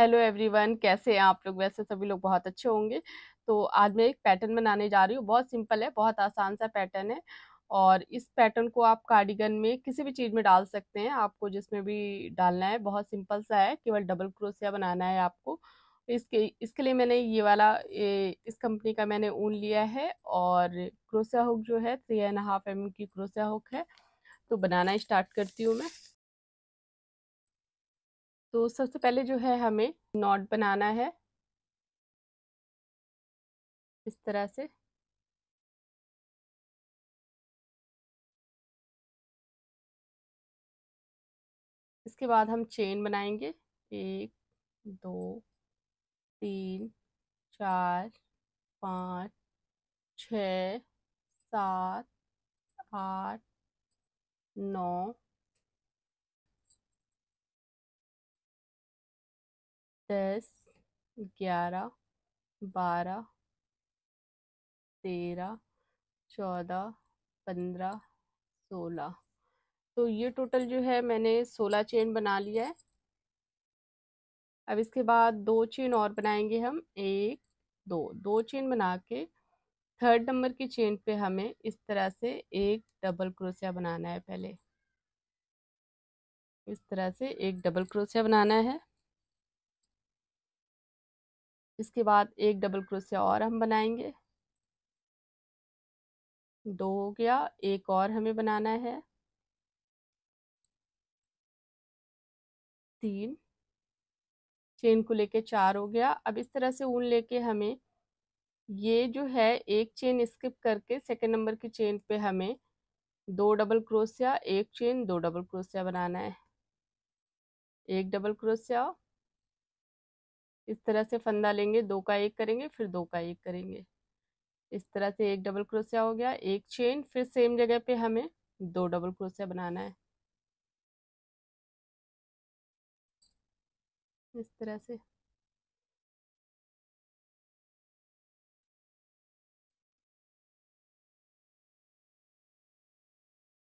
Hello everyone, कैसे हैं आप लोग। वैसे सभी लोग बहुत अच्छे होंगे। तो आज मैं एक पैटर्न बनाने जा रही हूँ। बहुत सिंपल है, बहुत आसान सा पैटर्न है। और इस पैटर्न को आप कार्डिगन में किसी भी चीज़ में डाल सकते हैं, आपको जिसमें भी डालना है। बहुत सिंपल सा है, केवल डबल क्रोशिया बनाना है आपको। इसके लिए मैंने ये वाला इस कंपनी का मैंने ऊन लिया है। और क्रोशिया हुक जो है 3.5 mm की क्रोशिया हुक है। तो बनाना स्टार्ट करती हूँ मैं। तो सबसे पहले जो है हमें नॉट बनाना है इस तरह से। इसके बाद हम चेन बनाएंगे। 1 2 3 4 5 6 7 8 9 10 11 12 13 14 15 16। तो ये टोटल जो है मैंने 16 चेन बना लिया है। अब इसके बाद 2 चेन और बनाएंगे हम। 1 2 2 चेन बना के थर्ड नंबर की चेन पे हमें इस तरह से एक डबल क्रोशिया बनाना है। पहले इस तरह से एक डबल क्रोशिया बनाना है। इसके बाद एक डबल क्रोशिया और हम बनाएंगे। 2 हो गया, एक और हमें बनाना है। 3 चेन को लेके 4 हो गया। अब इस तरह से ऊन लेके हमें ये जो है एक चेन स्किप करके सेकंड नंबर की चेन पे हमें 2 डबल क्रोशिया, एक चेन, 2 डबल क्रोशिया बनाना है। एक डबल क्रोशिया, इस तरह से फंदा लेंगे, 2 का एक करेंगे, फिर 2 का एक करेंगे। इस तरह से एक डबल क्रोशिया हो गया, एक चेन, फिर सेम जगह पे हमें 2 डबल क्रोशिया बनाना है इस तरह से।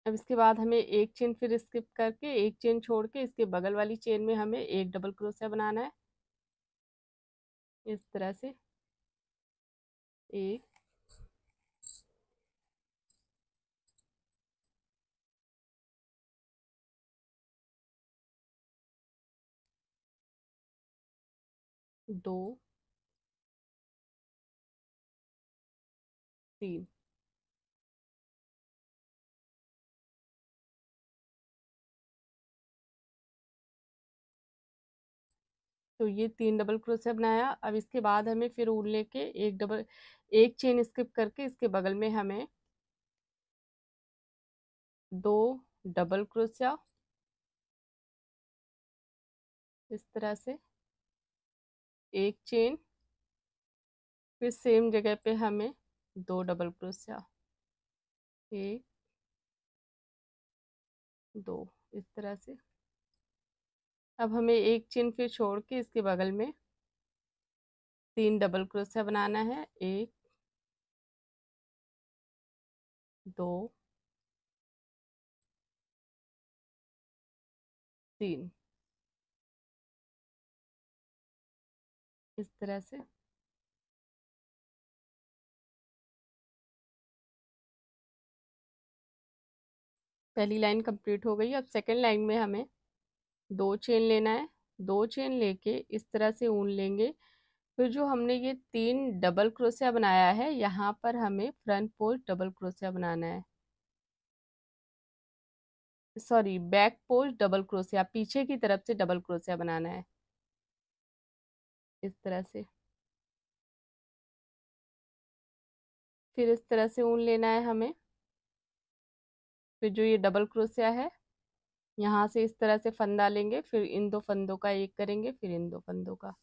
अब इसके बाद हमें एक चेन फिर स्किप करके, एक चेन छोड़ के इसके बगल वाली चेन में हमें एक डबल क्रोशिया बनाना है इस तरह से। एक, 2, 3। तो ये 3 डबल क्रोशिया बनाया। अब इसके बाद हमें फिर ऊन लेके एक चेन स्किप करके इसके बगल में हमें 2 डबल क्रोशिया इस तरह से, एक चेन, फिर सेम जगह पे हमें 2 डबल क्रोशिया, एक, 2, इस तरह से। अब हमें एक चेन फिर छोड़ के इसके बगल में 3 डबल क्रोशिया बनाना है। एक, 2, 3, इस तरह से। पहली लाइन कंप्लीट हो गई। अब सेकेंड लाइन में हमें 2 चेन लेना है। 2 चेन लेके इस तरह से ऊन लेंगे। फिर जो हमने ये 3 डबल क्रोशिया बनाया है, यहाँ पर हमें फ्रंट पोस्ट डबल क्रोशिया बनाना है। Sorry, back post double crochet, पीछे की तरफ से डबल क्रोशिया बनाना है इस तरह से। फिर इस तरह से ऊन लेना है हमें। फिर जो ये डबल क्रोशिया है, यहाँ से इस तरह से फंदा लेंगे, फिर इन 2 फंदों का एक करेंगे, फिर इन 2 फंदों का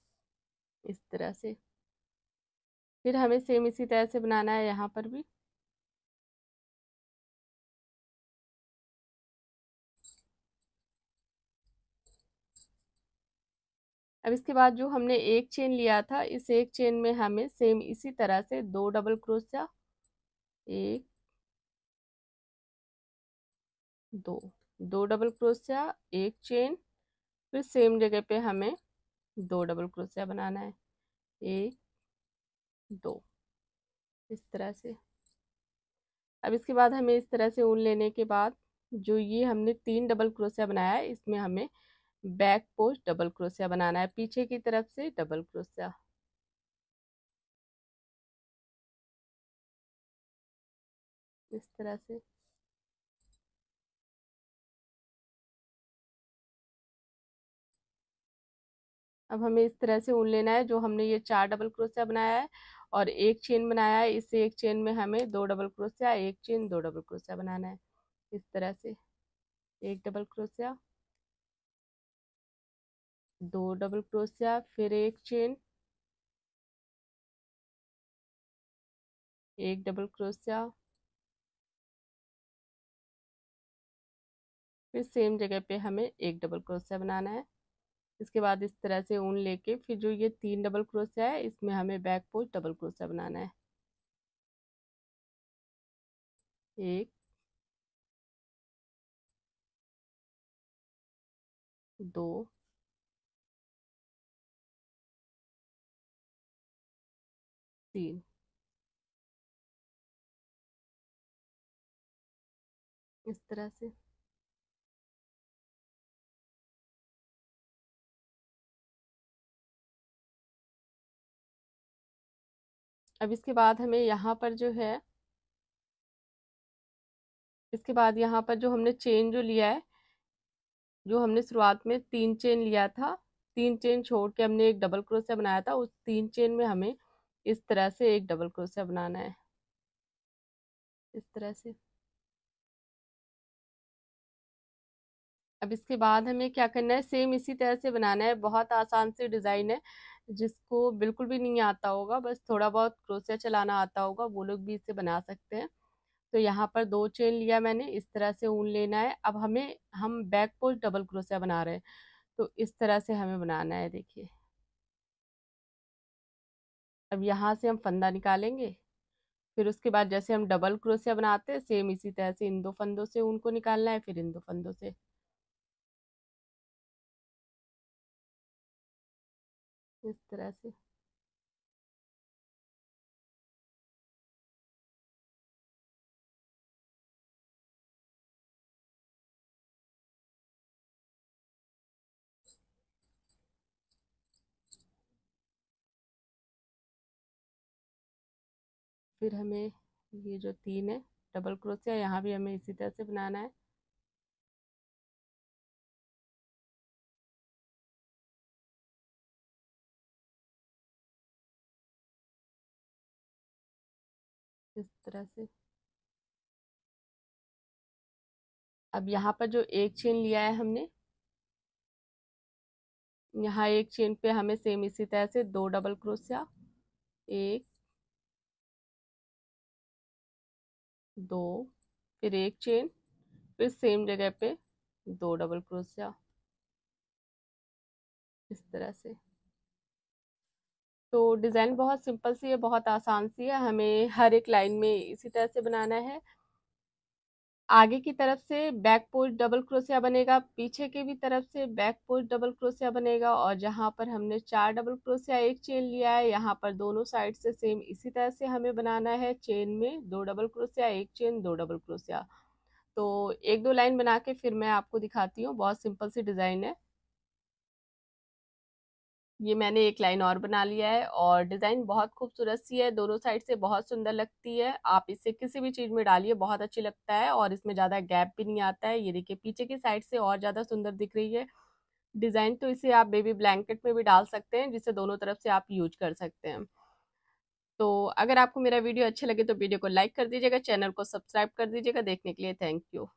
इस तरह से। फिर हमें सेम इसी तरह से बनाना है यहाँ पर भी। अब इसके बाद जो हमने एक चेन लिया था, इस एक चेन में हमें सेम इसी तरह से 2 डबल क्रोशिया, एक, 2, 2 डबल क्रोशिया, एक चेन, फिर सेम जगह पे हमें 2 डबल क्रोशिया बनाना है, 1 2, इस तरह से। अब इसके बाद हमें इस तरह से ऊन लेने के बाद जो ये हमने 3 डबल क्रोशिया बनाया है, इसमें हमें बैक पोस्ट डबल क्रोशिया बनाना है, पीछे की तरफ से डबल क्रोशिया, इस तरह से। अब हमें इस तरह से ऊन लेना है, जो हमने ये 4 डबल क्रोशिया बनाया है और एक चेन बनाया है, इस एक चेन में हमें 2 डबल क्रोशिया, एक चेन, 2 डबल क्रोशिया बनाना है, इस तरह से। एक डबल क्रोशिया, 2 डबल क्रोशिया, फिर एक चेन, एक डबल क्रोशिया, फिर सेम जगह पे हमें एक डबल क्रोशिया बनाना है। इसके बाद इस तरह से ऊन लेके फिर जो ये 3 डबल क्रोशिया है, इसमें हमें बैक पोस्ट डबल क्रोशिया बनाना है, 1 2 3, इस तरह से। अब इसके बाद हमें यहाँ पर जो है, इसके बाद यहाँ पर जो हमने चेन जो लिया है, जो हमने शुरुआत में 3 चेन लिया था, 3 चेन छोड़ के हमने एक डबल क्रोशिया बनाया था, उस 3 चेन में हमें इस तरह से एक डबल क्रोशिया बनाना है, इस तरह से। अब इसके बाद हमें क्या करना है, सेम इसी तरह से बनाना है। बहुत आसान सी डिज़ाइन है, जिसको बिल्कुल भी नहीं आता होगा, बस थोड़ा बहुत क्रोशिया चलाना आता होगा, वो लोग भी इसे बना सकते हैं। तो यहाँ पर 2 चेन लिया मैंने, इस तरह से ऊन लेना है। अब हम बैक पोस्ट डबल क्रोशिया बना रहे हैं, तो इस तरह से हमें बनाना है, देखिए। अब यहाँ से हम फंदा निकालेंगे, फिर उसके बाद जैसे हम डबल क्रोशिया बनाते हैं, सेम इसी तरह से इन 2 फंदों से ऊन को निकालना है, फिर इन 2 फंदों से, इस तरह से। फिर हमें ये जो 3 है डबल क्रोशिया, यहाँ भी हमें इसी तरह से बनाना है, इस तरह से। अब यहाँ पर जो एक चेन लिया है हमने, यहाँ एक चेन पे हमें सेम इसी तरह से 2 डबल क्रोशिया, 1 2, फिर एक चेन, फिर सेम जगह पे 2 डबल क्रोशिया, इस तरह से। तो डिज़ाइन बहुत सिंपल सी है, बहुत आसान सी है, हमें हर एक लाइन में इसी तरह से बनाना है। आगे की तरफ से बैक पोस्ट डबल क्रोशिया बनेगा, पीछे की भी तरफ से बैक पोस्ट डबल क्रोशिया बनेगा, और जहाँ पर हमने 4 डबल क्रोशिया एक चेन लिया है, यहाँ पर दोनों साइड से सेम इसी तरह से हमें बनाना है। चेन में 2 डबल क्रोशिया, एक चेन, 2 डबल क्रोशिया। तो एक दो लाइन बना के फिर मैं आपको दिखाती हूँ, बहुत सिंपल सी डिज़ाइन है। ये मैंने एक लाइन और बना लिया है, और डिज़ाइन बहुत खूबसूरत सी है, दोनों साइड से बहुत सुंदर लगती है। आप इसे किसी भी चीज़ में डालिए, बहुत अच्छी लगता है, और इसमें ज़्यादा गैप भी नहीं आता है। ये देखिए पीछे की साइड से और ज़्यादा सुंदर दिख रही है डिज़ाइन। तो इसे आप बेबी ब्लैंकेट में भी डाल सकते हैं, जिसे दोनों तरफ से आप यूज कर सकते हैं। तो अगर आपको मेरा वीडियो अच्छा लगे तो वीडियो को लाइक कर दीजिएगा, चैनल को सब्सक्राइब कर दीजिएगा। देखने के लिए थैंक यू।